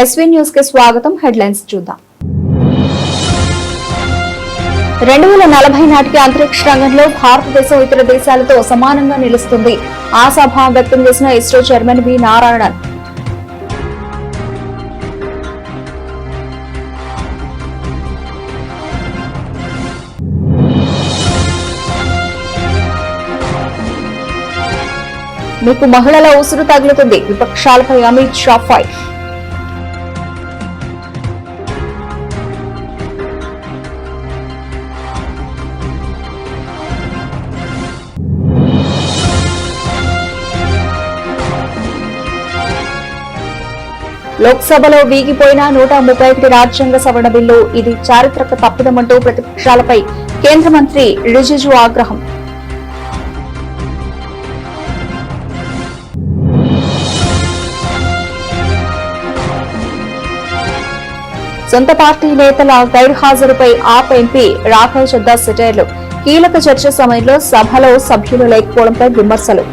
SV news కి స్వాగతం. Headlines చూద్దాం. 2040 నాటికి అంతరిక్ష రంగంలో భారతదేశం ఇతర దేశాలతో సమానంగా నిలుస్తుంది. ఆశాభావం వ్యక్తం చేసిన ఇస్రో చైర్మన్ వి నారాయణన్. మీకు మహిళల ఉసురు తగులుతుంది. విపక్షాలపై అమిత్ షా ఫైర్. లోక్సభలో వీగిపోయిన 131 రాజ్యాంగ సవరణ బిల్లు ఇది చారిత్రక తప్పిదమంటూ ప్రతిపక్షాలపై కేంద్ర మంత్రి రిజిజు ఆగ్రహం. సొంత పార్టీ నేతల గైర్హాజరుపై ఆప్ ఎంపీ రాఘవ్ చద్దా సెటైర్లు. కీలక చర్చ సమయంలో సభలో సభ్యులు లేకపోవడంపై విమర్శలు.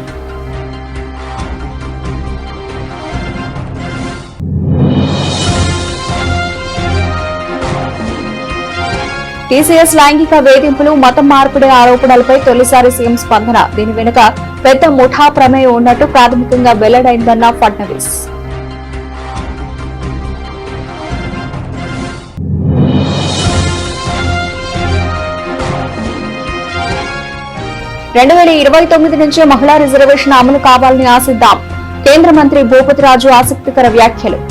టీసీఎస్ లైంగిక వేధింపులు, మతం మార్పిడి ఆరోపణలపై తొలిసారి సీఎం స్పందన. దీని వెనుక పెద్ద ముఠా ప్రమేయం ఉన్నట్టు ప్రాథమికంగా వెల్లడైందన్న ఫడ్నవీస్. నుంచే మహిళా రిజర్వేషన్ అమలు కావాలని ఆశిద్దాం. కేంద్ర మంత్రి భూపతిరాజు ఆసక్తికర వ్యాఖ్యలు.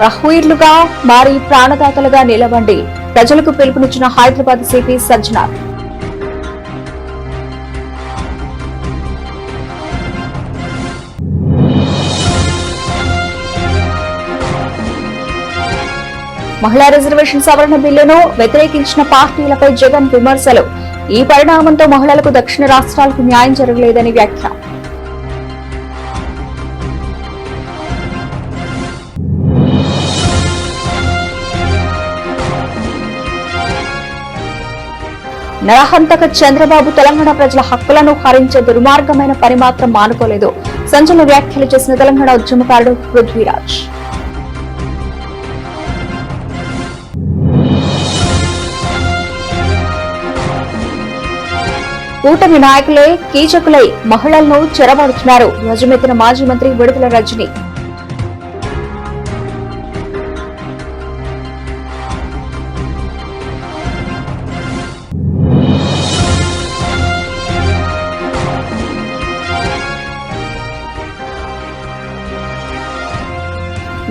రహ్వీర్లుగా మారి ప్రాణదాతలుగా నిలవండి. ప్రజలకు పిలుపునిచ్చిన హైదరాబాద్ సిపి సజ్జనార్. మహిళా రిజర్వేషన్ సవరణ బిల్లును వ్యతిరేకించిన పార్టీలపై జగన్ విమర్శలు. ఈ పరిణామంతో మహిళలకు దక్షిణ రాష్ట్రాలకు న్యాయం జరగలేదని వ్యాఖ్య. నరహంతక చంద్రబాబు తెలంగాణ ప్రజల హక్కులను హరించే దుర్మార్గమైన పని మాత్రం మానుకోలేదు. సంచలన వ్యాఖ్యలు చేసిన తెలంగాణ ఉద్యమకారుడు పృథ్వీరాజ్. కూటమి నాయకులే కీచకులై మహిళలను చెరబడుతున్నారు. ధ్వజమెత్తిన మాజీ మంత్రి విడుదల రజని.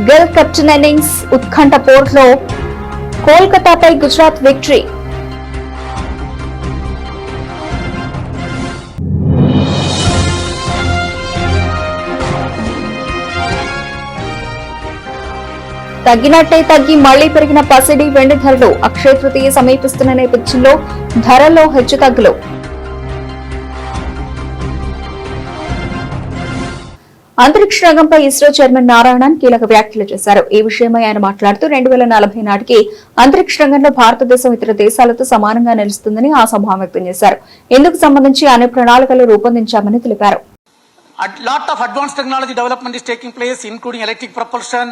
గిల్ కెప్టెన్ ఇన్నింగ్స్ ఉత్కంఠ పోర్లో కోల్కతాపై గుజరాత్ విక్టరీ. తగ్గినట్టే తగ్గి మళ్లీ పెరిగిన పసిడి వెండి ధరలు. అక్షయ తృతీయ సమీపిస్తున్న నేపథ్యంలో ధరల్లో హెచ్చుతగ్గులు. అంతరిక్ష రంగంపై ఇస్రో చైర్మన్ నారాయణన్ కీలక వ్యాఖ్యలు చేశారు. ఈ విషయమై ఆయన మాట్లాడుతూ 2040 నాటికి అంతరిక్ష రంగంలో భారతదేశం ఇతర దేశాలతో సమానంగా నిలుస్తుందని ఆశాభావం వ్యక్తం చేశారు. ఇందుకు సంబంధించి అనేక ప్రణాళికలు రూపొందించామని తెలిపారు. lot of advanced technology development is taking place, including electric propulsion,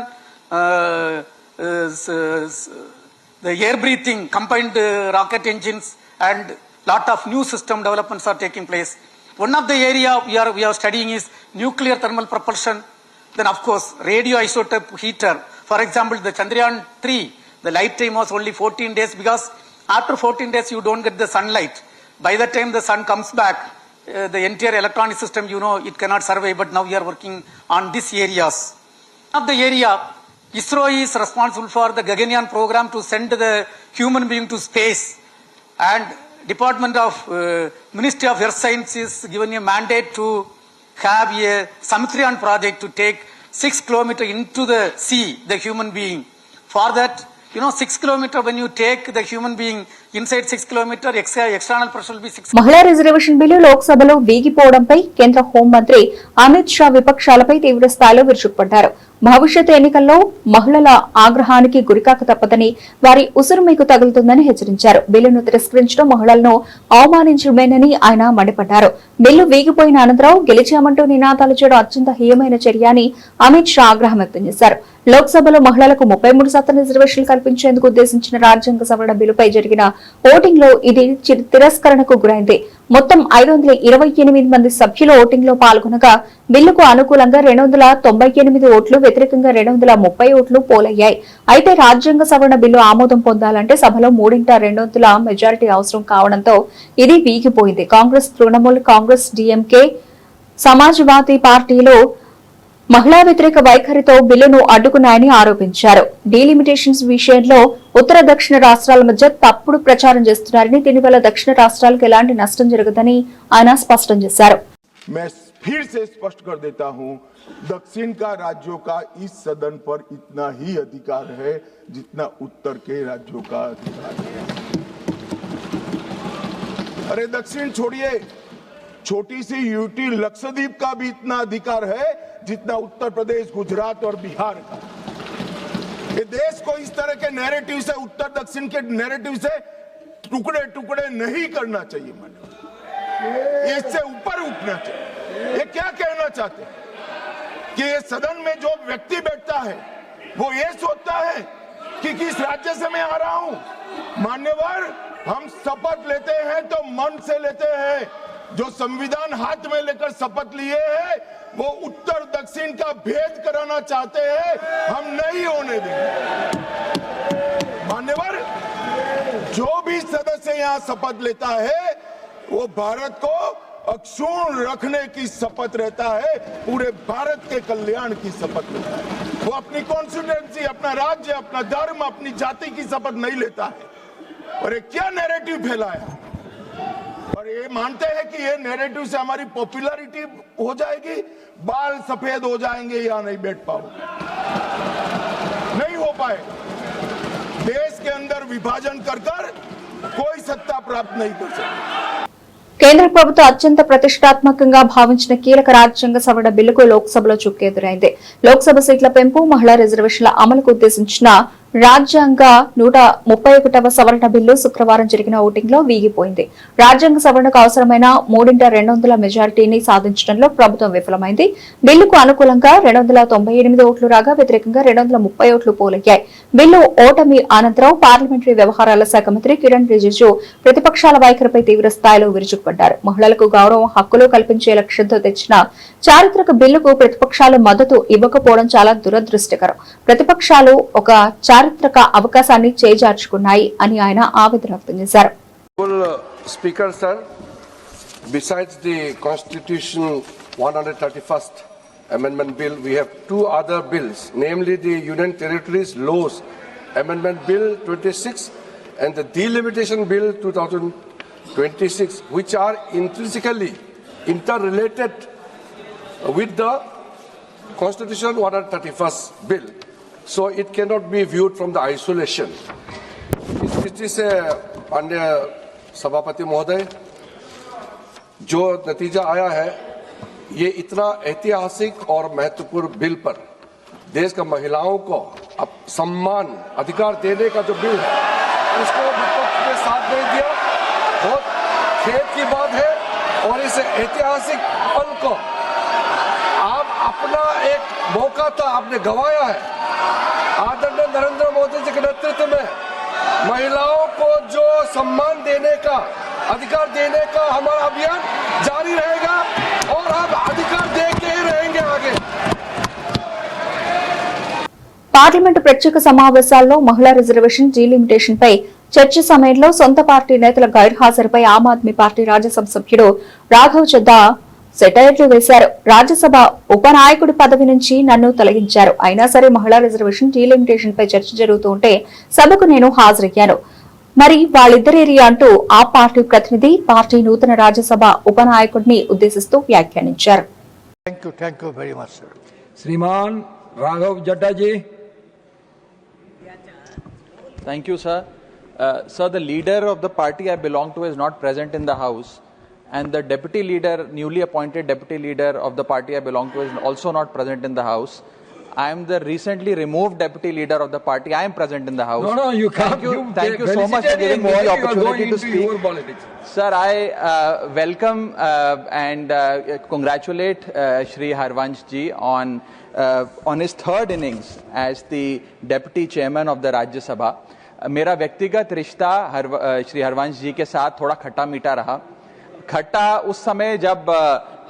the air breathing combined rocket engines, and lot of new system developments are taking place. One of the area we are studying is nuclear thermal propulsion. Then of course radioisotope heater. For example, the Chandrayaan-3, the lifetime was only 14 days because after 14 days you don't get the sunlight. By the time the sun comes back, the entire electronic system, it cannot survive. But now we are working on these areas. Of the area, ISRO is responsible for the Gaganyaan program to send the human being to space, and Department of Ministry of Earth Science is given a mandate to have a Samitriyan project to take 6 kilometers into the sea, the human being. For that, 6 kilometers when you take the human being inside 6 kilometer, external pressure will be 6. మహిళా reservation bill లోక్సభలో వీగిపోవడంపై కేంద్ర హోంమంత్రి అమిత్ షా విపక్షాలపై తీవ్ర స్థాయిలో విరుచుకుపడ్డారు. భవిష్యత్ ఎన్నికల్లో మహిళల ఆగ్రహానికి గురికాక తప్పదని, వారి ఉసురు మీకు తగులుతుందని హెచ్చరించారు. బిల్లును తిరస్కరించడం మహిళలను అవమానించడమేనని ఆయన మండిపడ్డారు. బిల్లు వీగిపోయిన అనంతరం గెలిచామంటూ నినాదాలు చేయడం అత్యంత హీయమైన చర్య అని అమిత్ షా ఆగ్రహం వ్యక్తం చేశారు. లోక్సభలో మహిళలకు 33% రిజర్వేషన్లు కల్పించేందుకు ఉద్దేశించిన రాజ్యాంగ సవరణ బిల్లుపై జరిగిన ఓటింగ్ లో ఇది తిరస్కరణకు గురైంది. మొత్తం 528 మంది సభ్యులు ఓటింగ్ లో పాల్గొనగా బిల్లుకు అనుకూలంగా 298 ఓట్లు, వ్యతిరేకంగా 230 ఓట్లు పోలయ్యాయి. అయితే రాజ్యాంగ సవరణ బిల్లు ఆమోదం పొందాలంటే సభలో 3/2 మెజారిటీ అవసరం కావడంతో ఇది వీగిపోయింది. కాంగ్రెస్, తృణమూల్ కాంగ్రెస్, డీఎంకే, సమాజ్వాదీ పార్టీలు మహిళా వ్యతిరేక వైఖరితో బిల్లును అడ్డుకున్నాయని ఆరోపించారు. డీలిమిటేషన్స్ విషయంలో ఉత్తర దక్షిణ రాష్ట్రాల మధ్య తప్పుడు ప్రచారం చేస్తున్నారని, దీనివల్ల దక్షిణ రాష్ట్రాలకు ఎలాంటి నష్టం జరగదని ఆయన స్పష్టం చేశారు. मैं फिर से स्पष्ट कर देता हूं, दक्षिण का राज्यों का इस सदन पर इतना ही अधिकार है जितना उत्तर के राज्यों का अधिकार है. अरे दक्षिण छोड़िए, छोटी सी यूटी लक्षद्वीप का भी इतना अधिकार है जितना उत्तर प्रदेश, गुजरात और बिहार का. ये देश को इस तरह के नैरेटिव से, उत्तर दक्षिण के नैरेटिव से टुकड़े टुकड़े नहीं करना चाहिए. इससे ऊपर उठना चाहिए. ये क्या कहना चाहते हैं कि ये सदन में जो व्यक्ति बैठता है वो ये सोचता है कि किस राज्य से मैं आ रहा हूं. मान्यवर, हम शपथ लेते हैं तो मन से लेते हैं. जो संविधान हाथ में लेकर शपथ लिए हैं वो उत्तर दक्षिण का भेद कराना चाहते हैं. हम नहीं होने देंगे. मान्यवर, जो भी सदस्य यहाँ शपथ लेता है वो भारत को अक्षुण्ण रखने की शपथ रहता है, पूरे भारत के कल्याण की शपथ लेता है. वो अपनी कॉन्स्टिट्यूएंसी, अपना राज्य, अपना धर्म, अपनी जाति की शपथ नहीं लेता है. और ये क्या नैरेटिव फैलाया, और ये मानते हैं कि ये नैरेटिव से हमारी पॉपुलैरिटी हो जाएगी, बाल सफेद हो जाएंगे, या नहीं बैठ पाओगे. नहीं हो पाए. देश के अंदर विभाजन कर कोई सत्ता प्राप्त नहीं कर सकता. కేంద్ర ప్రభుత్వం అత్యంత ప్రతిష్టాత్మకంగా భావించిన కీలక రాజ్యాంగ సవరణ బిల్లుకు లోక్సభలో చుక్కెదురైంది. లోక్సభ సీట్ల పెంపు, మహిళా రిజర్వేషన్ల అమలుకు ఉద్దేశించిన రాజ్యాంగ 131వ సవరణ బిల్లు శుక్రవారం జరిగిన ఓటింగ్ లో వీగిపోయింది. రాజ్యాంగ సవరణకు అవసరమైన 3/2 మెజారిటీని సాధించడంలో ప్రభుత్వం విఫలమైంది. బిల్లుకు అనుకూలంగా 298 ఓట్లు రాగా, వ్యతిరేకంగా 230 ఓట్లు పోలయ్యాయి. బిల్లు ఓటమి అనంతరం పార్లమెంటరీ వ్యవహారాల శాఖ మంత్రి కిరణ్ రిజిజు ప్రతిపక్షాల వైఖరిపై తీవ్ర స్థాయిలో విరుచుకుపడ్డారు. మహిళలకు గౌరవం, హక్కులు కల్పించే లక్ష్యంతో తెచ్చిన చారిత్రక బిల్లుకు ప్రతిపక్షాలు మద్దతు ఇవ్వకపోవడం చాలా దురదృష్టకరం. ప్రతిపక్షాలు ఒక చారిత్రక అవకాశాన్ని చేజార్చుకున్నాయి అని ఆయన ఆవేదన వ్యక్తం చేశారు. Speaker sir, besides the Constitution 131st Amendment Bill, we have two other bills, namely the Union Territories Laws Amendment Bill 26 and the Delimitation Bill 2026, which are intrinsically interrelated with the Constitution 131st Bill. So it cannot be viewed from the isolation. It is a अन्य सभापति महोदय, जो नतीजा आया है ये इतना ऐतिहासिक और महत्वपूर्ण बिल पर देश का महिलाओं को अब सम्मान अधिकार देने का जो बिल है उसको विपक्ष ने साथ नहीं दिया. बहुत खेद की बात है. और इस ऐतिहासिक पल को आप अपना एक मौका था आपने गंवाया है. आदरणीय नरेंद्र मोदी जी के नेतृत्व में महिलाओं को जो सम्मान देने का, अधिकार देने का हमारा अभियान जारी रहेगा और हम अधिकार दे के ही रहेंगे आगे. పార్లమెంటు ప్రత్యేక సమావేశాల్లో మహిళా రిజర్వేషన్ డీలిమిటేషన్ పై చర్చ సమయంలో సొంత పార్టీ నేతల గైర్హాజరుపై ఆమ్ ఆద్మీ పార్టీ రాజ్యసభ సభ్యుడు రాఘవ్ చద్దా సెటైర్లు వేశారు. రాజ్యసభ ఉపనాయకుడి పదవి నుంచి నన్ను తొలగించారు. అయినా సరే మహిళా రిజర్వేషన్ డీలిమిటేషన్ పై చర్చ జరుగుతూ ఉంటే సభకు నేను హాజరయ్యాను. మరి వాళ్ళిద్దరేరి అంటూ ఆ పార్టీ ప్రతినిధి పార్టీ నూతన రాజ్యసభ ఉపనాయకుడిని ఉద్దేశిస్తూ వ్యాఖ్యానించారు. Thank you very much, sir. श्रीमान Raghav Chadha ji. Thank you, sir. Sir, the leader of the party I belong to is not present in the house, and the deputy leader, newly appointed deputy leader of the party I belong to, is also not present in the house. I am the recently removed deputy leader of the party. I am present in the house. No, you can't. Thank you so much for giving me the opportunity to speak. Sir, I welcome and congratulate Shri Harvansh ji on his third innings as the deputy chairman of the Rajya Sabha. मेरा व्यक्तिगत रिश्ता श्री हरवंश जी के साथ थोड़ा खट्टा मीठा रहा। खट्टा उस समय जब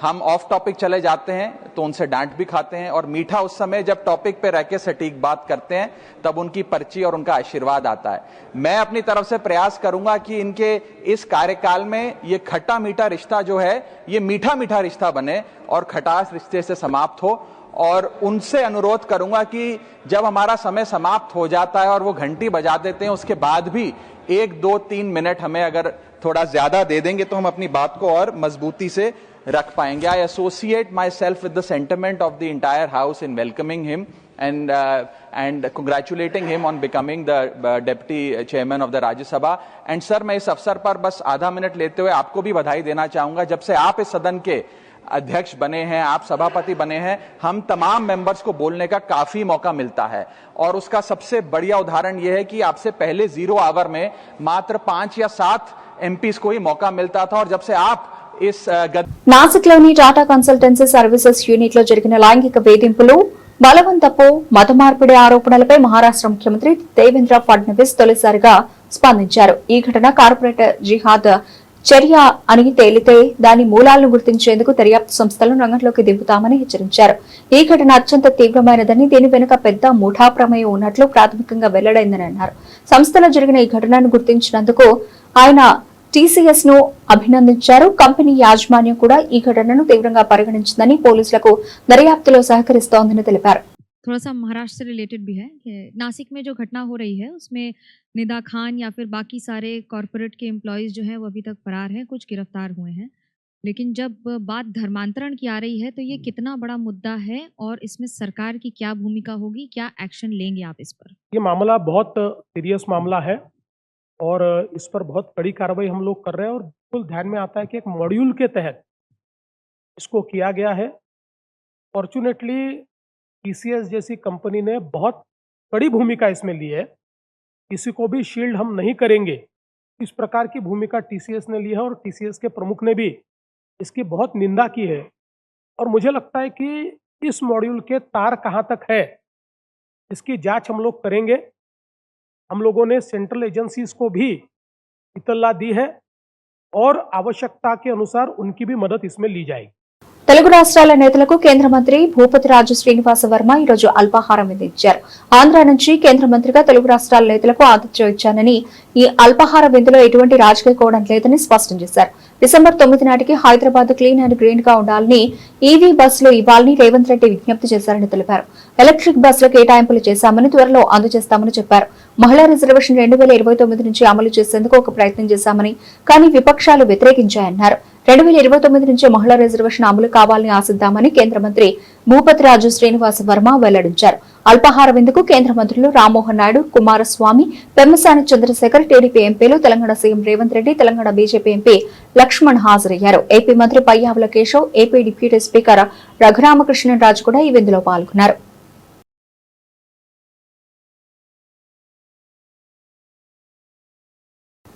हम ऑफ टॉपिक चले जाते हैं तो उनसे डांट भी खाते हैं, और मीठा उस समय जब टॉपिक पे रह के सटीक बात करते हैं तब उनकी पर्ची और उनका आशीर्वाद आता है। मैं अपनी तरफ से प्रयास करूंगा कि इनके इस कार्यकाल में ये खट्टा मीठा रिश्ता जो है ये मीठा मीठा रिश्ता बने और खटास रिश्ते से समाप्त हो। और उनसे अनुरोध करूंगा कि जब हमारा समय समाप्त हो जाता है और वो घंटी बजा देते हैं, उसके बाद भी 1, 2, 3 मिनट हमें अगर थोड़ा ज्यादा दे देंगे तो हम अपनी बात को और मजबूती से रख पाएंगे। आई associate my self with the sentiment of the entire house in welcoming him and congratulating him on becoming the deputy chairman of the Rajya Sabha. And sir, मैं इस अवसर पर बस आधा मिनट लेते हुए आपको भी बधाई देना चाहूंगा। जब से आप इस सदन के अध्यक्ष बने हैं, आप सभापति बने हैं, हम तमाम मेंबर्स को बोलने का काफी मौका मिलता है, और उसका सबसे बढ़िया उदाहरण यह है कि आपसे पहले 0 आवर में मात्र 5 या 7 एमपीस को ही मौका मिलता था, और जब से आप इस నాసిక్లోని టాటా కన్సల్టెన్సీ సర్వీసెస్ యూనిట్ లో జరిగిన లైంగిక వేధింపులు, బలవంతపు మత మార్పిడి ఆరోపణలపై మహారాష్ట్ర ముఖ్యమంత్రి దేవేంద్ర ఫడ్నవీస్ తొలిసారిగా స్పందించారు. ఈ ఘటన కార్పొరేట్ జిహాద్ చర్య అని తేలితే దాని మూలాలను గుర్తించేందుకు దర్యాప్తు సంస్థలను రంగంలోకి దింపుతామని హెచ్చరించారు. ఈ ఘటన అత్యంత తీవ్రమైనదని, దీని వెనుక పెద్ద ముఠా ప్రమేయం ఉన్నట్లు ప్రాథమికంగా వెల్లడైందని అన్నారు. సంస్థలో జరిగిన ఈ ఘటనను గుర్తించినందుకు ఆయన టీసీఎస్ ను అభినందించారు. కంపెనీ యాజమాన్యం కూడా ఈ ఘటనను తీవ్రంగా పరిగణించిందని, పోలీసులకు దర్యాప్తులో సహకరిస్తోందని తెలిపారు. थोड़ा सा महाराष्ट्र से रिलेटेड भी है कि नासिक में जो घटना हो रही है उसमें निदा खान या फिर बाकी सारे कॉरपोरेट के एम्प्लॉयज जो हैं वो अभी तक फरार हैं, कुछ गिरफ्तार हुए हैं। लेकिन जब बात धर्मांतरण की आ रही है तो ये कितना बड़ा मुद्दा है और इसमें सरकार की क्या भूमिका होगी, क्या एक्शन लेंगे आप इस पर? ये मामला बहुत सीरियस मामला है और इस पर बहुत कड़ी कार्रवाई हम लोग कर रहे हैं, और बिल्कुल ध्यान में आता है कि एक मॉड्यूल के तहत इसको किया गया है। फॉर्चुनेटली टीसीएस जैसी कंपनी ने बहुत बड़ी भूमिका इसमें ली है, किसी को भी शील्ड हम नहीं करेंगे, इस प्रकार की भूमिका टीसीएस ने ली है, और टीसीएस के प्रमुख ने भी इसकी बहुत निंदा की है। और मुझे लगता है कि इस मॉड्यूल के तार कहाँ तक है इसकी जांच हम लोग करेंगे। हम लोगों ने सेंट्रल एजेंसीज को भी इत्तला दी है और आवश्यकता के अनुसार उनकी भी मदद इसमें ली जाएगी। తెలుగు రాష్ట్రాల నేతలకు కేంద్ర మంత్రి భూపతిరాజు శ్రీనివాస వర్మ ఈ రోజు అల్పాహారం విధించారు. ఆంధ్ర నుంచి కేంద్ర మంత్రిగా తెలుగు రాష్ట్రాల నేతలకు ఆతిథ్యం ఇచ్చానని, ఈ అల్పాహార విందులో ఎటువంటి రాజకీయ కోణం లేదని స్పష్టం చేశారు. డిసెంబర్ 9 నాటికి హైదరాబాద్ క్లీన్ అండ్ గ్రీన్ గా ఉండాలని, ఈవీ బస్సులు ఇవ్వాలని రేవంత్ రెడ్డి విజ్ఞప్తి చేశారని తెలిపారు. ఎలక్ట్రిక్ బస్సుల కేటాయింపులు చేశామని, త్వరలో అందజేస్తామని చెప్పారు. మహిళా రిజర్వేషన్ 2029 నుంచి అమలు చేసేందుకు ఒక ప్రయత్నం చేశామని, కానీ విపక్షాలు వ్యతిరేకించాయన్నారు. 2029 నుంచి మహిళా రిజర్వేషన్ అమలు కావాలని ఆశిద్దామని కేంద్ర మంత్రి భూపతిరాజు శ్రీనివాస వర్మ వెల్లడించారు. అల్పాహార విందుకు కేంద్ర మంత్రులు రామ్మోహన్ నాయుడు, కుమారస్వామి, పెమ్మసాని చంద్రశేఖర్, టీడీపీ ఎంపీలు, Telangana CM Revanth Reddy, Telangana BJP MP Lakshman హాజరయ్యారు. ఏపీ మంత్రి Payyavula Keshav, AP deputy speaker Raghu Rama Krishna Raju కూడా ఈ విందులో పాల్గొన్నారు.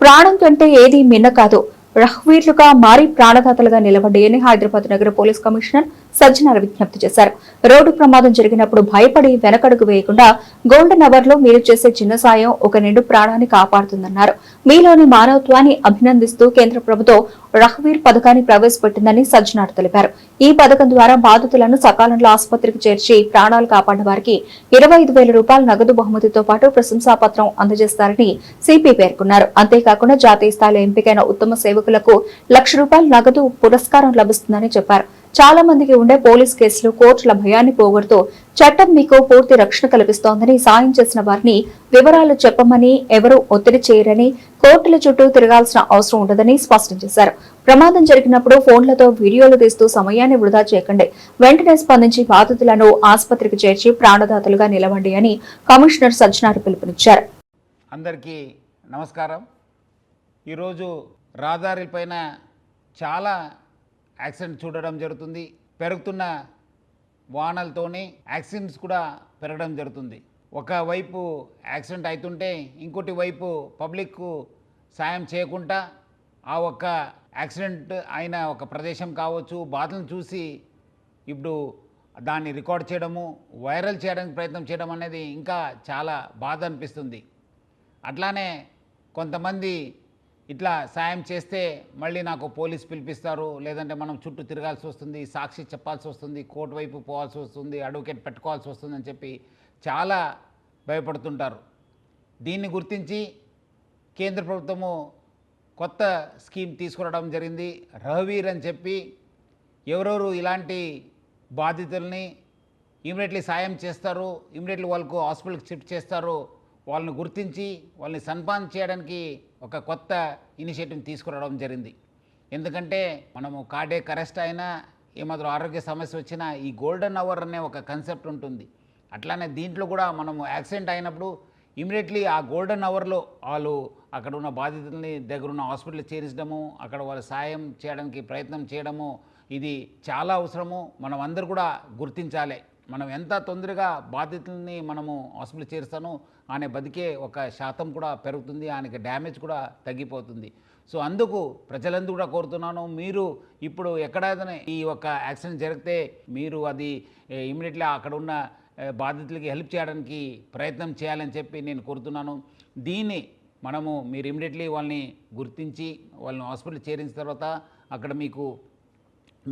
ప్రాణం కంటే ఏదీ మిన్న కాదు, రహ్వీర్లుగా మారి ప్రాణదాతలుగా నిలబడి అని హైదరాబాద్ నగర పోలీస్ కమిషనర్ సజ్జనార్ విజ్ఞప్తి చేశారు. రోడ్డు ప్రమాదం జరిగినప్పుడు భయపడి వెనకడుగు వేయకుండా గోల్డెన్ అవర్ లో మీరు చేసే చిన్న సాయం ఒక నిండు ప్రాణాన్ని కాపాడుతుందన్నారు. మీలోని మానవత్వాన్ని అభినందిస్తూ కేంద్ర ప్రభుత్వం రహ్వీర్ పథకాన్ని ప్రవేశపెట్టిందని సజ్జనార్ తెలిపారు. ఈ పథకం ద్వారా బాధితులను సకాలంలో ఆసుపత్రికి చేర్చి ప్రాణాలు కాపాడిన వారికి 25,000 రూపాయల నగదు బహుమతితో పాటు ప్రశంసా పత్రం అందజేస్తారని సిపి పేర్కొన్నారు. అంతేకాకుండా జాతీయ స్థాయిలో ఎంపికైన ఉత్తమ సేవకులకు ₹1,00,000 నగదు పురస్కారం లభిస్తుందని చెప్పారు. చాలా మందికి ఉండే పోలీస్ కేసులు, కోర్టుల భయాన్ని పోగొడుతూ చట్టం మీకు పూర్తి రక్షణ కల్పిస్తోందని, సాయం చేసిన వారిని వివరాలు చెప్పమని ఎవరూ ఒత్తిడి చేయరని, కోర్టుల చుట్టూ తిరగాల్సిన అవసరం ఉండదని స్పష్టం చేశారు. ప్రమాదం జరిగినప్పుడు ఫోన్లతో వీడియోలు తీస్తూ సమయాన్ని వృధా చేయకండి, వెంటనే స్పందించి బాధితులను ఆసుపత్రికి చేర్చి ప్రాణదాతలుగా నిలవండి అని కమిషనర్ సజ్జనార్ పిలుపునిచ్చారు. అందరికీ నమస్కారం. ఈరోజు రహదారులపైన చాలా యాక్సిడెంట్ చూడడం జరుగుతుంది. పెరుగుతున్న వాహనాలతోనే యాక్సిడెంట్స్ కూడా పెరగడం జరుగుతుంది. ఒకవైపు యాక్సిడెంట్ అవుతుంటే ఇంకోటి వైపు పబ్లిక్కు సాయం చేయకుండా ఆ ఒక్క యాక్సిడెంట్ అయిన ఒక ప్రదేశం కావచ్చు బాధలను చూసి ఇప్పుడు దాన్ని రికార్డ్ చేయడము, వైరల్ చేయడానికి ప్రయత్నం చేయడం అనేది ఇంకా చాలా బాధ అనిపిస్తుంది. అట్లానే కొంతమంది ఇట్లా సాయం చేస్తే మళ్ళీ నాకు పోలీస్ పిలిపిస్తారు, లేదంటే మనం చుట్టూ తిరగాల్సి వస్తుంది, సాక్షి చెప్పాల్సి వస్తుంది, కోర్టు వైపు పోవాల్సి వస్తుంది, అడ్వకేట్ పెట్టుకోవాల్సి వస్తుంది అని చెప్పి చాలా భయపడుతుంటారు. దీన్ని గుర్తించి కేంద్ర ప్రభుత్వము కొత్త స్కీమ్ తీసుకురావడం జరిగింది. రఘువీర్ అని చెప్పి ఎవరెవరు ఇలాంటి బాధితుల్ని ఇమీడియట్లీ సాయం చేస్తారు, ఇమీడియట్లీ వాళ్ళకు హాస్పిటల్కి షిఫ్ట్ చేస్తారు, వాళ్ళని గుర్తించి వాళ్ళని సన్మానం చేయడానికి ఒక కొత్త ఇనిషియేటివ్ తీసుకురావడం జరిగింది. ఎందుకంటే మనము కార్డియాక్ అరెస్ట్ అయినా ఏమాత్రం ఆరోగ్య సమస్య వచ్చినా ఈ గోల్డెన్ అవర్ అనే ఒక కాన్సెప్ట్ ఉంటుంది. అట్లానే దీంట్లో కూడా మనము యాక్సిడెంట్ అయినప్పుడు ఇమీడియట్లీ ఆ గోల్డెన్ అవర్లో వాళ్ళు అక్కడ ఉన్న బాధితుల్ని దగ్గరున్న హాస్పిటల్ చేర్చడము, అక్కడ వాళ్ళ సాయం చేయడానికి ప్రయత్నం చేయడము ఇది చాలా అవసరము. మనం అందరూ కూడా గుర్తించాలి. మనం ఎంత తొందరగా బాధితుల్ని మనము హాస్పిటల్ చేరుస్తానో ఆయన బతికే ఒక శాతం కూడా పెరుగుతుంది, ఆయనకి డ్యామేజ్ కూడా తగ్గిపోతుంది. సో అందుకు ప్రజలందరూ కూడా కోరుతున్నాను, మీరు ఇప్పుడు ఎక్కడైనా ఈ ఒక యాక్సిడెంట్ జరిగితే మీరు అది ఇమీడియట్లీ అక్కడ ఉన్న బాధితులకి హెల్ప్ చేయడానికి ప్రయత్నం చేయాలని చెప్పి నేను కోరుతున్నాను. దీన్ని మీరు ఇమీడియట్లీ వాళ్ళని గుర్తించి వాళ్ళని హాస్పిటల్ చేరించిన తర్వాత అక్కడ మీకు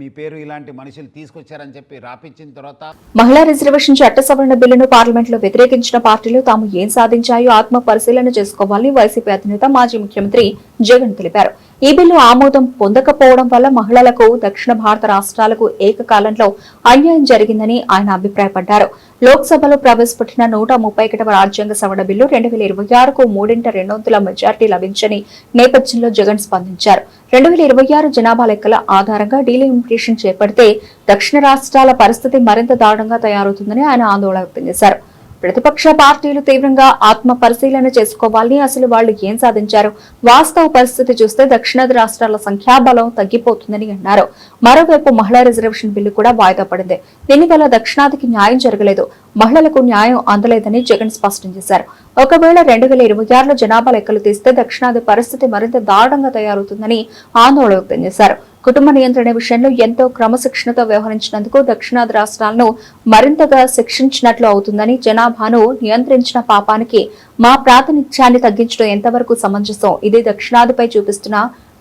మీ పేరు ఇలాంటి మనుషులు తీసుకొచ్చారని చెప్పి రాపించిన తర్వాత మహిళా రిజర్వేషన్ చట్ట సవరణ బిల్లును పార్లమెంట్లో వ్యతిరేకించిన పార్టీలు తాము ఏం సాధించాయో ఆత్మ పరిశీలన చేసుకోవాలని వైసీపీ అధినేత మాజీ ముఖ్యమంత్రి జగన్ తెలిపారు. ఈ బిల్లు ఆమోదం పొందకపోవడం వల్ల మహిళలకు దక్షిణ భారత రాష్ట్రాలకు ఏకకాలంలో అన్యాయం జరిగిందని ఆయన అభిప్రాయపడ్డారు. లోక్సభలో ప్రవేశపెట్టిన 131వ రాజ్యాంగ సవరణ బిల్లు 2026కు 3/2 మెజార్టీ లభించని నేపథ్యంలో జగన్ స్పందించారు. 2026 జనాభా లెక్కల ఆధారంగా డీలిమిటేషన్ చేపడితే దక్షిణ రాష్ట్రాల పరిస్థితి మరింత దారుణంగా తయారవుతుందని ఆయన ఆందోళన వ్యక్తం చేశారు. ప్రతిపక్ష పార్టీలు తీవ్రంగా ఆత్మ పరిశీలన చేసుకోవాలని, అసలు వాళ్లు ఏం సాధించారు, వాస్తవ పరిస్థితి చూస్తే దక్షిణాది రాష్ట్రాల సంఖ్యాబలం తగ్గిపోతుందని అన్నారు. మరోవైపు మహిళా రిజర్వేషన్ బిల్లు కూడా వాయిదా పడింది. దీనివల్ల దక్షిణాదికి న్యాయం జరగలేదు, మహిళలకు న్యాయం అందలేదని జగన్ స్పష్టం చేశారు. ఒకవేళ 2026లో జనాభా లెక్కలు తీస్తే దక్షిణాది పరిస్థితి మరింత దారుణంగా తయారవుతుందని ఆందోళన వ్యక్తం చేశారు. కుటుంబ నియంత్రణ విషయంలో ఎంతో క్రమశిక్షణతో వ్యవహరించినందుకు దక్షిణాది రాష్ట్రాలను మరింతగా శిక్షించినట్లు అవుతుందని, జనాభాను నియంత్రించిన పాపానికి మా ప్రాతినిధ్యాన్ని తగ్గించడం ఎంతవరకు సమంజసం, ఇది దక్షిణాదిపై చూపిస్తున్న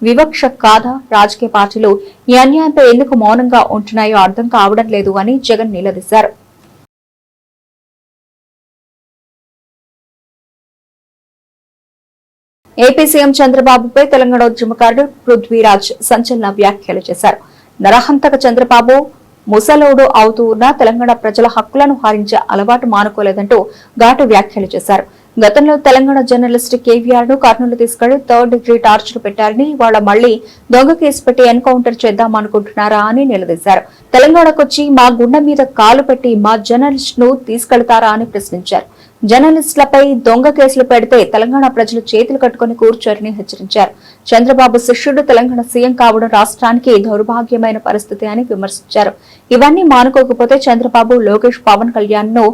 వివక్ష కాదా, రాజకీయ పార్టీలు ఈ అన్యాయంపై ఎందుకు మౌనంగా ఉంటున్నాయో అర్థం కావడం లేదు అని జగన్ నిలదీశారు. ఏపీ సీఎం చంద్రబాబుపై తెలంగాణ ఉద్యమకారుడు పృథ్వీరాజ్ సంచలన వ్యాఖ్యలు చేశారు. నరహంతక చంద్రబాబు ముసలోడు అవుతూ ఉన్న తెలంగాణ ప్రజల హక్కులను హరించే అలవాటు మానుకోలేదంటూ ఘాటు వ్యాఖ్యలు చేశారు. గతంలో తెలంగాణ జర్నలిస్ట్ కేవీఆర్ ను కర్నూలు తీసుకెళ్లి 3rd డిగ్రీ టార్చర్ పెట్టారని, వాళ్ళ మళ్లీ దొంగ కేసు పెట్టి ఎన్కౌంటర్ చేద్దామనుకుంటున్నారా అని నిలదీశారు. తెలంగాణకొచ్చి మా గుండె మీద కాలు పెట్టి మా జర్నలిస్ట్ ను తీసుకెళ్తారా అని ప్రశ్నించారు. జర్నలిస్టులపై దొంగ కేసులు పెడితే తెలంగాణ ప్రజలు చేతులు కట్టుకుని కూర్చోరని హెచ్చరించారు. చంద్రబాబు శిష్యుడు తెలంగాణ సీఎం కావడం రాష్ట్రానికి దౌర్భాగ్యమైన పరిస్థితి అని విమర్శించారు. ఇవన్నీ మానుకోకపోతే చంద్రబాబు, లోకేష్, పవన్ కళ్యాణ్ ను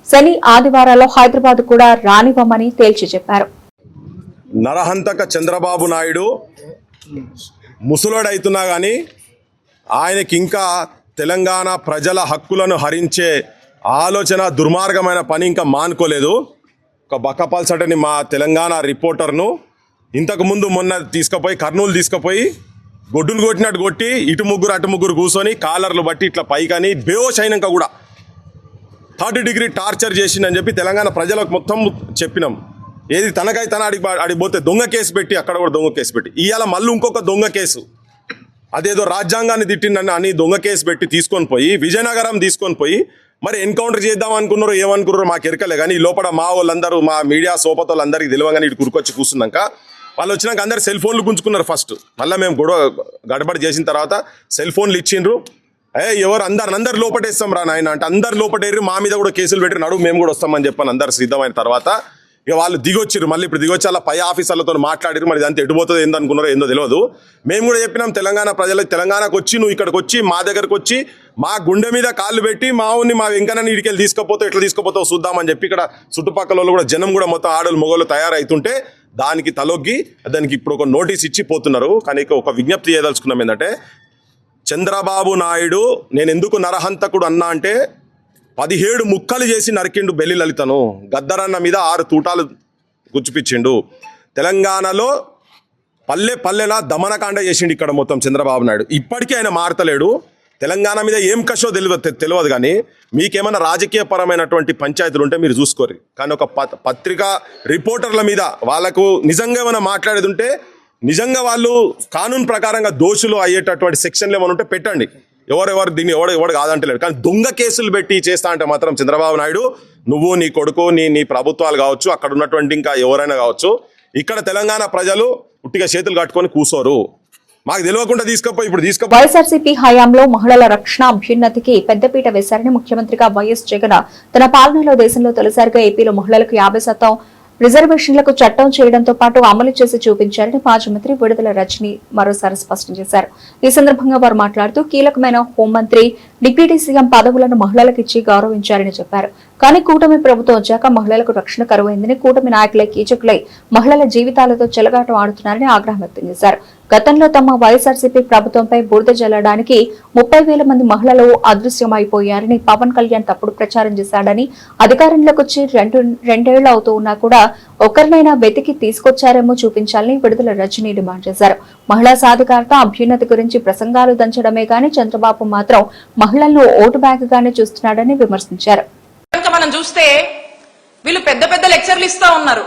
శని ఆదివారాల్లో హైదరాబాద్ కూడా రానివ్వమని తేల్చి చెప్పారు. నరహంతక చంద్రబాబు నాయుడు ముసలోడైతున్నా కానీ ఆయనకి ఇంకా తెలంగాణ ప్రజల హక్కులను హరించే ఆలోచన, దుర్మార్గమైన పని ఇంకా మానుకోలేదు. ఒక బక్కపల్సటని మా తెలంగాణ రిపోర్టర్ను ఇంతకుముందు మొన్న కర్నూలు తీసుకుపోయి గొడ్డును కొట్టినట్టు కొట్టి ఇటు ముగ్గురు అటు ముగ్గురు కూర్చొని కాలర్లు బట్టి ఇట్లా పైకని బేహోష్ అయినాక కూడా 3rd డిగ్రీ టార్చర్ చేసిందని చెప్పి తెలంగాణ ప్రజలకు మొత్తం చెప్పినాం. ఏది తనకై తన అడిగిపోతే దొంగ కేసు పెట్టి అక్కడ కూడా దొంగ కేసు పెట్టి ఇవాళ మళ్ళీ ఇంకొక దొంగ కేసు, అదేదో రాజ్యాంగాన్ని తిట్టిందని అని దొంగ కేసు పెట్టి తీసుకొని పోయి విజయనగరం తీసుకొని పోయి మరి ఎన్కౌంటర్ చేద్దాం అనుకున్నారో ఏమనుకున్నారో మాకు ఎరకలే. కానీ ఈ లోపల మా వాళ్ళందరూ, మా మీడియా సోపతోళ్ళందరికీ తెలియగానే ఇటు కురుకొచ్చి కూర్చున్నాక వాళ్ళు వచ్చినాక అందరు సెల్ ఫోన్లు గుంజుకున్నారు. ఫస్ట్ మళ్ళీ మేము గడబడి చేసిన తర్వాత సెల్ ఫోన్లు ఇచ్చిండ్రు. ఎవరు అందరు లోపటేస్తాం రా నాయన అంటే అందరు లోపటేరి మా మీద కూడా కేసులు పెట్టి నడువు మేము కూడా వస్తామని చెప్పాను. అందరు సిద్ధమైన తర్వాత ఇక వాళ్ళు దిగొచ్చారు, మళ్ళీ ఇప్పుడు దిగొచ్చి అలా పై ఆఫీసర్లతో మాట్లాడారు. మరి ఇదంతా ఎటుపోతుంది ఏందనుకున్నారో ఏందో తెలియదు. మేము కూడా చెప్పినాం తెలంగాణ ప్రజలకు, తెలంగాణకు వచ్చి నువ్వు ఇక్కడికి వచ్చి మా దగ్గరకు వచ్చి మా గుండె మీద కాళ్ళు పెట్టి మా ఊరిని మా వెంకన్న ఇడికెళ్ళి తీసుకుపోతావు, ఎట్లా తీసుకుపోతావు చూద్దామని చెప్పి ఇక్కడ చుట్టుపక్కల వాళ్ళు కూడా జనం కూడా మొత్తం ఆడోళ్ళు మొగోళ్ళు తయారవుతుంటే దానికి తలొగ్గి దానికి ఇప్పుడు ఒక నోటీస్ ఇచ్చి పోతున్నారు. కానీ ఒక విజ్ఞప్తి చేయదలుచుకున్నాం ఏంటంటే, చంద్రబాబు నాయుడు నేను ఎందుకు నరహంతకుడు అన్నా అంటే 17 ముక్కలు చేసి నరికిండు బెల్లి లలితను. గద్దరన్న మీద 6 తూటాలు గుచ్చిపిచ్చిండు. తెలంగాణలో పల్లెలా దమనకాండ చేసిండు ఇక్కడ మొత్తం చంద్రబాబు నాయుడు. ఇప్పటికీ ఆయన మారతలేడు. తెలంగాణ మీద ఏం కషో తెలియదు కానీ మీకేమైనా రాజకీయ పరమైనటువంటి పంచాయతీలు ఉంటే మీరు చూసుకోరు. కానీ ఒక పత్రికా రిపోర్టర్ల మీద వాళ్ళకు నిజంగా ఏమైనా మాట్లాడేది ఉంటే, నిజంగా వాళ్ళు కానూన్ ప్రకారంగా దోషులు అయ్యేటటువంటి సెక్షన్లు ఏమైనా ఉంటే పెట్టండి. ఎవరెవరు దీన్ని ఎవడు కాదంటలేడు. కానీ దొంగ కేసులు పెట్టి చేస్తా అంటే మాత్రం చంద్రబాబు నాయుడు, నువ్వు నీ కొడుకు నీ ప్రభుత్వాలు కావచ్చు, అక్కడ ఉన్నటువంటి ఇంకా ఎవరైనా కావచ్చు, ఇక్కడ తెలంగాణ ప్రజలు ఉట్టిగా చేతులు కట్టుకొని కూసోరు. మాకు తెలియకుండా ఇప్పుడు వైఎస్ఆర్సీపీ హయాంలో మహిళల రక్షణ అభ్యున్నతికి పెద్దపీట వేశారని ముఖ్యమంత్రిగా వైఎస్ జగన్ తన పాలనలో దేశంలో తొలిసారిగా ఏపీలో మహిళలకు 50% రిజర్వేషన్లకు చట్టం చేయడంతో పాటు అమలు చేసి చూపించారని మాజీ మంత్రి విడుదల రజని మరోసారి స్పష్టం చేశారు. ఈ సందర్భంగా వారు మాట్లాడుతూ కీలకమైన హోంమంత్రి, డిప్యూటీ సీఎం పదవులను మహిళలకు ఇచ్చి గౌరవించారని చెప్పారు. కానీ కూటమి ప్రభుత్వం వచ్చాక మహిళలకు రక్షణ కరువైందని, కూటమి నాయకులే కీచకులై మహిళల జీవితాలతో చెలగాటం ఆడుతున్నారని ఆగ్రహం వ్యక్తం చేశారు. గతంలో తమ వైఎస్ఆర్సీపీ ప్రభుత్వంపై బురద జల్లడానికి 30,000 మంది మహిళలు అదృశ్యమైపోయారని పవన్ కళ్యాణ్ తప్పుడు ప్రచారం చేశాడని, అధికారంలోకి వచ్చి రెండేళ్లు అవుతూ ఉన్నా కూడా ఒక్కరినైనా వెతికి తీసుకొచ్చారేమో చూపించాలని విడుదల రజని డిమాండ్ చేశారు. మహిళా సాధికారత, అభ్యున్నతి గురించి ప్రసంగాలు దంచడమే గాని చంద్రబాబు మాత్రం మహిళలను ఓటు బ్యాంక్ గానే చూస్తున్నాడని విమర్శించారు. మనం చూస్తే వీళ్ళు పెద్ద పెద్ద లెక్చర్లు ఇస్తా ఉన్నారు.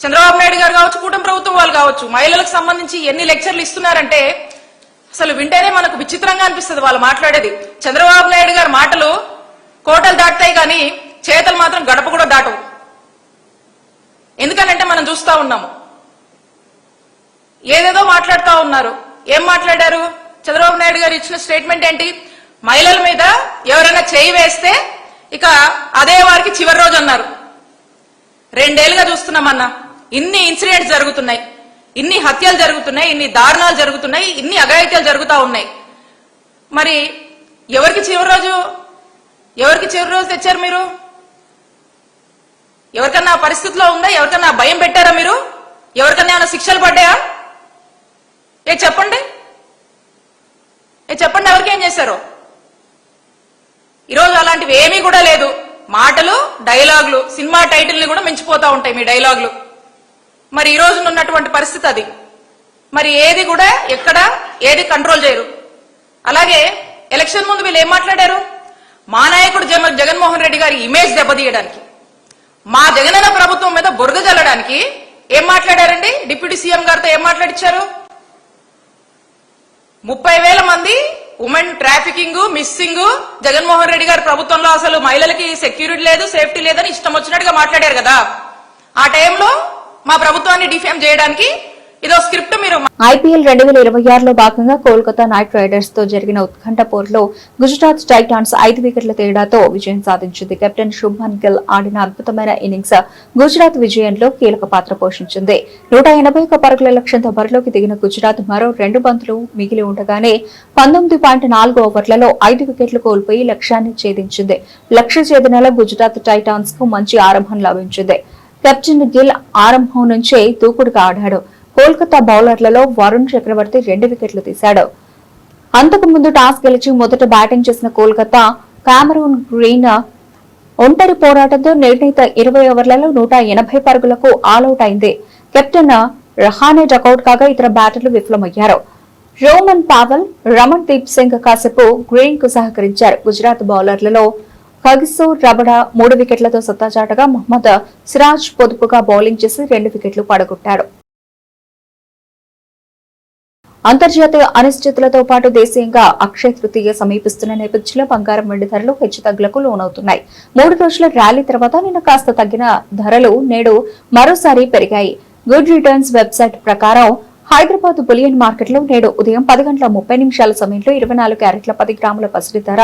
చంద్రబాబు నాయుడు గారు కావచ్చు, కూటమి ప్రభుత్వం వాళ్ళు కావచ్చు, మహిళలకు సంబంధించి ఎన్ని లెక్చర్లు ఇస్తున్నారంటే అసలు వింటేనే మనకు విచిత్రంగా అనిపిస్తుంది వాళ్ళు మాట్లాడేది. చంద్రబాబు నాయుడు గారి మాటలు కోటలు దాటుతాయి కానీ చేతలు మాత్రం గడప కూడా దాటవు. ఎందుకనంటే మనం చూస్తా ఉన్నాము, ఏదేదో మాట్లాడుతూ ఉన్నారు. ఏం మాట్లాడారు? చంద్రబాబు నాయుడు గారు ఇచ్చిన స్టేట్మెంట్ ఏంటి? మహిళల మీద ఎవరైనా చేయి వేస్తే ఇక అదే వారికి చివరి రోజు అన్నారు. 2 ఏళ్లుగా చూస్తున్నామన్నా, ఇన్ని ఇన్సిడెంట్స్ జరుగుతున్నాయి, ఇన్ని హత్యలు జరుగుతున్నాయి, ఇన్ని దారుణాలు జరుగుతున్నాయి, ఇన్ని అఘాయిత్యాలు జరుగుతూ ఉన్నాయి. మరి ఎవరికి చివరి రోజు తెచ్చారు మీరు? ఎవరికన్నా పరిస్థితిలో ఉందా? ఎవరికన్నా భయం పెట్టారా మీరు? ఎవరికన్నా ఏమైనా శిక్షలు పడ్డాయా? చెప్పండి, ఎవరికేం చేశారు? ఈరోజు అలాంటివి ఏమీ కూడా లేదు. మాటలు, డైలాగులు, సినిమా టైటిల్ ని కూడా మించిపోతా ఉంటాయి మీ డైలాగులు. మరి ఈ రోజు ఉన్నటువంటి పరిస్థితి అది. మరి ఏది కూడా ఎక్కడ ఏది కంట్రోల్ చేయరు. అలాగే ఎలక్షన్ ముందు వీళ్ళు ఏం మాట్లాడారు? మా నాయకుడు జగన్మోహన్ రెడ్డి గారి ఇమేజ్ దెబ్బతీయడానికి, మా జగనన్న ప్రభుత్వం మీద బురద జల్లడానికి ఏం మాట్లాడారండి? డిప్యూటీ సీఎం గారితో ఏం మాట్లాడిచ్చారు? 30,000 మంది women trafficking, missing, Jaganmohan Reddy గారి ప్రభుత్వంలో అసలు మహిళలకి సెక్యూరిటీ లేదు, సేఫ్టీ లేదని ఇష్టం వచ్చినట్టుగా మాట్లాడారు కదా. ఆ టైంలో మా ప్రభుత్వాన్ని డిఫేమ్ చేయడానికి ఇదో స్క్రిప్ట్. మీరు ఐపీఎల్ 2026లో భాగంగా కోల్కతా నైట్ రైడర్స్ తో జరిగిన ఉత్కంఠ పోరులో గుజరాత్ టైటాన్స్ 5 వికెట్ల తేడాతో విజయం సాధించింది. కెప్టెన్ శుభ్మన్ గిల్ ఆడిన అద్భుతమైన ఇన్నింగ్స్ గుజరాత్ విజయంలో కీలక పాత్ర పోషించింది. 181 పరుగుల లక్ష్యంతో బరిలోకి దిగిన గుజరాత్ మరో 2 బంతులు మిగిలి ఉండగానే 19.4 ఓవర్లలో 5 వికెట్లు కోల్పోయి లక్ష్యాన్ని ఛేదించింది. లక్ష్య ఛేదనలో గుజరాత్ టైటాన్స్ కు మంచి ఆరంభం లభించింది. కెప్టెన్ గిల్ ఆరంభం నుంచే దూకుడుగా ఆడాడు. కోల్కతా బౌలర్లలో వరుణ్ చక్రవర్తి 2 వికెట్లు తీశాడు. అంతకుముందు టాస్ గెలిచి మొదట బ్యాటింగ్ చేసిన కోల్కతా కామరూన్ గ్రీన్ ఒంటరి పోరాటంతో నిర్ణీత 20 ఓవర్లలో 180 పరుగులకు ఆలౌట్ అయింది. కెప్టెన్ రహానే డకౌట్ కాగా ఇతర బ్యాటర్లు విఫలమయ్యారు. రోమన్ పావెల్, రమణ్ దీప్ సింగ్ కాసేపు గ్రీన్ కు సహకరించారు. గుజరాత్ బౌలర్లలో కగిసోర్ రబడా 3 వికెట్లతో సత్తాచాటగా మహమ్మద్ సిరాజ్ పొదుపుగా బౌలింగ్ చేసి 2 వికెట్లు పడగొట్టాడు. అంతర్జాతీయ అనిశ్చితులతో పాటు దేశీయంగా అక్షయ తృతీయ సమీపిస్తున్న నేపథ్యంలో బంగారం, వెండి ధరలు హెచ్చుతగ్గులకు లోనవుతున్నాయి. 3 రోజుల ర్యాలీ తర్వాత నిన్న కాస్త తగ్గిన ధరలు నేడు మరోసారి పెరిగాయి. గుడ్ రిటర్న్స్ వెబ్సైట్ ప్రకారం హైదరాబాద్ బులియన్ మార్కెట్లో నేడు ఉదయం 10:30 సమయంలో 24 క్యారెట్ల 10 గ్రాముల పసిడి ధర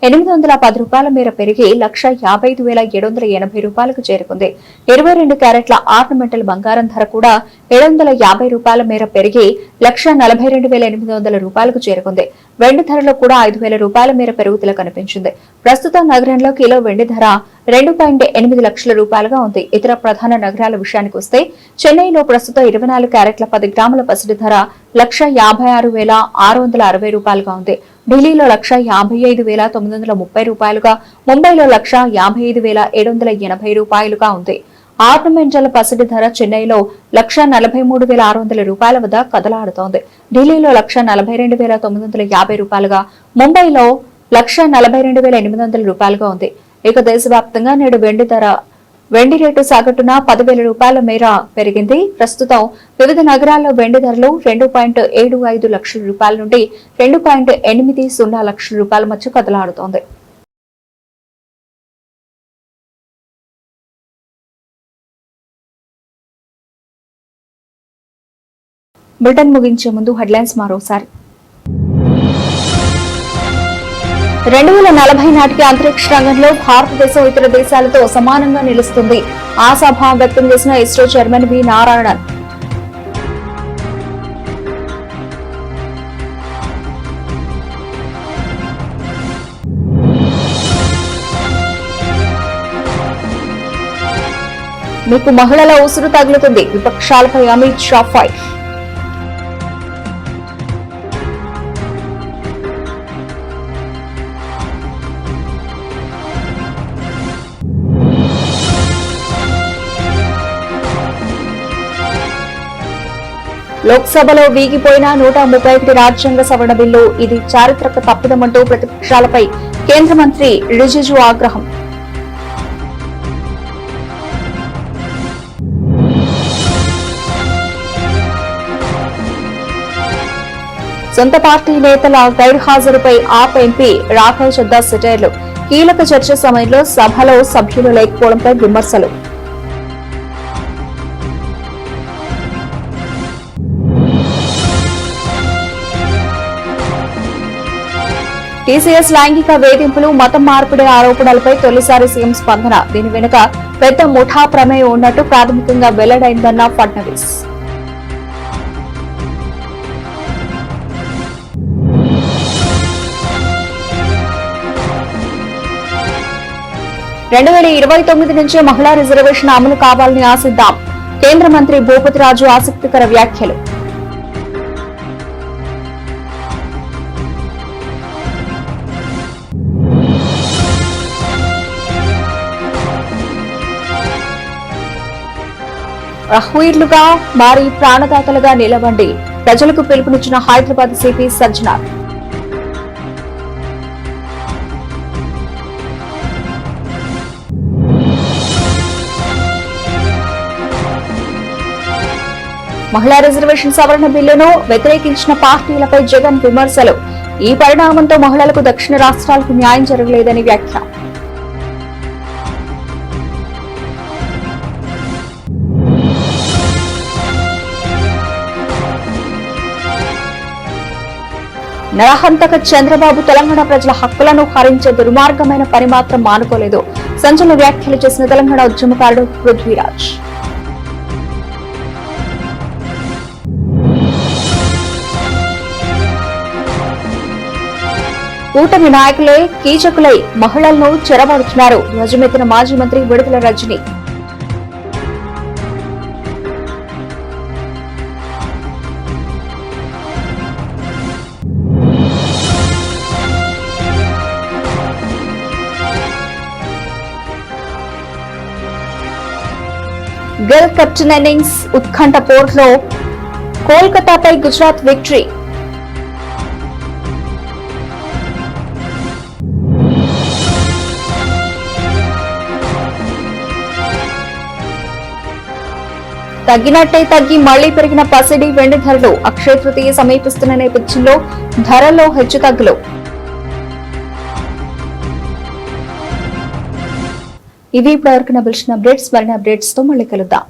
810 రూపాయల మేర పెరిగి 1,55,780 రూపాయలకు చేరుకుంది. 22 క్యారెట్ల ఆర్నమెంటల్ బంగారం ధర కూడా 750 రూపాయల మేర పెరిగి 1,42,800 రూపాయలకు చేరుకుంది. వెండి ధరలో కూడా 5,000 రూపాయల మేర పెరుగుదల కనిపించింది. ప్రస్తుతం నగరంలో కిలో వెండి ధర 2.8 లక్షల రూపాయలుగా ఉంది. ఇతర ప్రధాన నగరాల విషయానికి వస్తే చెన్నైలో ప్రస్తుతం 24 క్యారెట్ల 10 గ్రాముల పసిడి ధర 1,56,660 రూపాయలుగా ఉంది. ఢిల్లీలో 1,55,930 రూపాయలుగా, ముంబైలో 1,55,780 రూపాయలుగా ఉంది. ఆర్నమెంటల్ పసిడి ధర చెన్నైలో 1,43,600 రూపాయల వద్ద కదలాడుతోంది. ఢిల్లీలో 1,42,950 రూపాయలుగా, ముంబైలో 1,42,800 రూపాయలుగా ఉంది. ఇక దేశవ్యాప్తంగా నేడు వెండి రేటు సగటున 10,000 రూపాయల మేర పెరిగింది. ప్రస్తుతం వివిధ నగరాల్లో వెండి ధరలు 2.75 లక్షల రూపాయల నుండి 2.80 లక్షల రూపాయల మధ్య కదలాడుతోంది. బులెటిన్ ముగించే ముందు హెడ్లైన్స్ మరోసారి. 2040 నాటికి అంతరిక్ష రంగంలో భారతదేశం ఇతర దేశాలతో సమానంగా నిలుస్తుంది. ఆశాభావం వ్యక్తం చేసిన ఇస్రో చైర్మన్ వి నారాయణన్. మీకు మహిళల ఉసురు తగులుతుంది, విపక్షాలపై అమిత్ షా ఫైర్. లోక్సభలో వీగిపోయిన 131 రాజ్యాంగ సవరణ బిల్లు, ఇది చారిత్రక తప్పిదమంటూ ప్రతిపక్షాలపై కేంద్ర మంత్రి రిజిజు ఆగ్రహం. సొంత పార్టీ నేతల గైర్హాజరుపై ఆప్ ఎంపీ రాఘవ్ చద్దా సెటైర్లు. కీలక చర్చ సమయంలో సభలో సభ్యులు లేకపోవడంపై విమర్శలు. టీసీఎస్ లైంగిక వేధింపులు, మతం మార్పిడి ఆరోపణలపై తొలిసారి సీఎం స్పందన. దీని వెనుక పెద్ద ముఠా ప్రమేయం ఉన్నట్టు ప్రాథమికంగా వెల్లడైందన్న ఫడ్నవీస్. రెండు 2029 నుంచే మహిళా రిజర్వేషన్ అమలు కావాలని ఆశిద్దాం. కేంద్ర మంత్రి భూపతిరాజు ఆసక్తికర వ్యాఖ్యలు. రహ్వీర్లుగా మారి ప్రాణదాతలుగా నిలవండి, ప్రజలకు పిలుపునిచ్చిన హైదరాబాద్ సిపి సజ్జనార్. మహిళా రిజర్వేషన్ సవరణ బిల్లును వ్యతిరేకించిన పార్టీలపై జగన్ విమర్శలు. ఈ పరిణామంతో మహిళలకు దక్షిణ రాష్ట్రాలకు న్యాయం జరగలేదని వ్యాఖ్య. నరహంతక చంద్రబాబు తెలంగాణ ప్రజల హక్కులను హరించే దుర్మార్గమైన పని మాత్రం మానుకోలేదు. సంచలన వ్యాఖ్యలు చేసిన తెలంగాణ ఉద్యమకారుడు పృథ్వీరాజ్. కూటమి నాయకులే కీచకులై మహిళలను చెరబడుతున్నారు. ధ్వజమెత్తిన మాజీ మంత్రి విడుదల రజని. గిల్ కెప్టెన్ ఇన్నింగ్స్ ఉత్కంఠ పోర్లో కోల్కతాపై గుజరాత్ విక్టరీ. తగ్గినట్టే తగ్గి మళ్లీ పెరిగిన పసిడి వెండి ధరలు. అక్షయ తృతీయ సమీపిస్తున్న నేపథ్యంలో ధరల్లో హెచ్చుతగ్గులు. ఇవి ఇప్పటివరకు బులెటిన్ అప్డేట్స్. మరిన్ని అప్డేట్స్ తో మళ్ళీ కలుద్దాం.